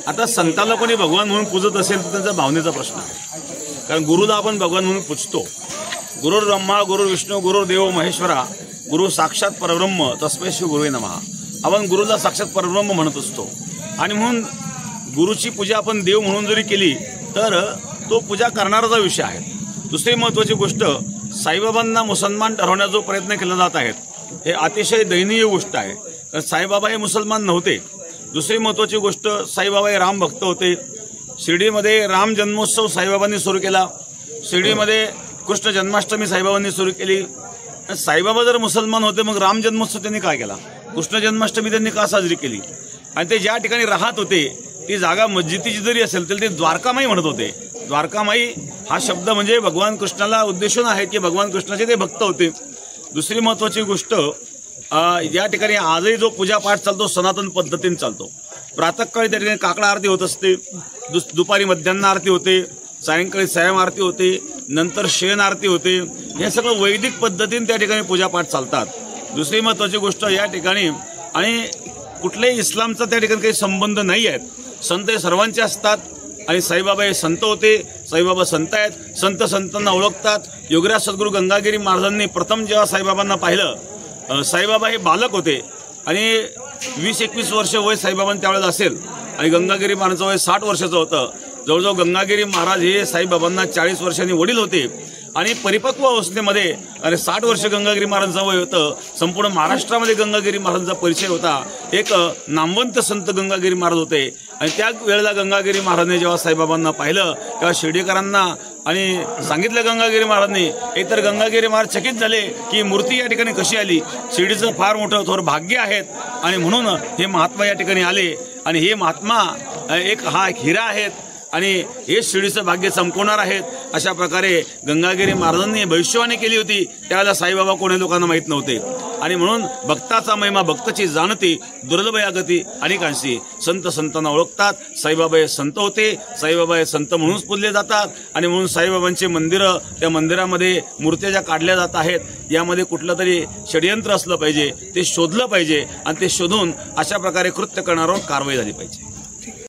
आता संतांना कोणी भगवान म्हणून पूजत असेल तर त्यांचा भावनेचा प्रश्न आहे, कारण गुरुला आपण भगवान म्हणून पूजतो. गुरुर् ब्रह्मा गुरुर् विष्णू गुरुर्देव महेश्वरा गुरु साक्षात परब्रह्म तस्मै श्री गुरुवे नमः. आपण गुरुला साक्षात परब्रह्म म्हणत असतो आणि म्हणून गुरुची पूजा आपण देव म्हणून जरी केली तर तो पूजा करणाराचा विषय आहे. दुसरी महत्त्वाची गोष्ट, साईबाबांना मुसलमान ठरवण्याचा जो प्रयत्न केला जात आहे हे अतिशय दयनीय गोष्ट आहे, कारण साईबाबा हे मुसलमान नव्हते. दुसरी महत्त्वाची गोष्ट, साईबाबा हे राम भक्त होते. शिर्डीमध्ये राम जन्मोत्सव साईबाबांनी सुरू केला, शिर्डीमध्ये कृष्ण जन्माष्टमी साईबाबांनी सुरू केली. साईबाबा जर मुसलमान होते मग राम जन्मोत्सव त्यांनी काय केला, कृष्ण जन्माष्टमी त्यांनी का साजरी केली? आणि ते ज्या ठिकाणी राहत होते ती जागा मस्जिदीची जरी असेल तरी ते द्वारकामाई म्हणत होते. द्वारकामाई हा शब्द म्हणजे भगवान कृष्णाला उद्देशून आहे की भगवान कृष्णाचे ते भक्त होते. दुसरी महत्त्वाची गोष्ट, या ठिकाणी आजही जो पूजापाठ चालतो सनातन पद्धतीने चालतो. प्रातःकाळी त्या ठिकाणी काकडा आरती होत असते, दुपारी मध्यान्ह आरती होते, सायंकाळी सायम आरती होते, नंतर शयन आरती होते. हे सगळं वैदिक पद्धतीने त्या ठिकाणी पूजापाठ चालतात. दुसरी महत्त्वाची गोष्ट, या ठिकाणी आणि कुठल्याही इस्लामचा त्या ठिकाणी काही संबंध नाही आहेत. संत हे सर्वांचे असतात आणि साईबाबा हे संत होते, साईबाबा संत आहेत, संत संतांना ओळखतात. योगीराज सद्गुरू गंगागिरी महाराजांनी प्रथम जेव्हा साईबाबांना पाहिलं, साईबाबा हे बालक होते आणि 20-21 वर्ष वय साईबाबांना त्यावेळेला असेल आणि गंगागिरी महाराजांचं वय 60 वर्षाचं होतं. जवळजवळ गंगागिरी महाराज हे साईबाबांना 40 वर्षांनी वडील होते आणि परिपक्व अवस्थेमध्ये, आणि 60 वर्ष गंगागिरी महाराजांचं वय होतं. संपूर्ण महाराष्ट्रामध्ये गंगागिरी महाराजांचा परिचय होता. एक नामवंत संत गंगागिरी महाराज होते आणि त्या वेळेला गंगागिरी महाराजांनी जेव्हा साईबाबांना पाहिलं तेव्हा शिर्डीकरांना आणि सांगितलं गंगागिरी महाराजांनी. एकतर गंगागिरी महाराज चकित झाले की मूर्ती या ठिकाणी कशी आली, शिर्डीचं फार मोठं थोर भाग्य आहेत आणि म्हणून हे महात्मा या ठिकाणी आले आणि हे महात्मा हा हिरा आहेत आणि हे शिर्डीचं भाग्य चमकवणार आहेत. अशा प्रकारे गंगागिरी महाराजांनी भविष्यवाणी केली होती. त्यावेळेला साईबाबा कोणी लोकांना माहीत नव्हते आणि म्हणून भक्ताचा महिमा भक्ताची जाणती दुर्लभ या गती अनेकांशी. संत संतांना ओळखतात. साईबाबा हे संत होते, साईबाबा हे संत म्हणूनच पूजले जातात आणि म्हणून साईबाबांचे मंदिरं, त्या मंदिरामध्ये मूर्त्या ज्या काढल्या जात आहेत यामध्ये कुठलं तरी षडयंत्र असलं पाहिजे, ते शोधलं पाहिजे आणि ते शोधून अशा प्रकारे कृत्य करणाऱ्यावर कारवाई झाली पाहिजे.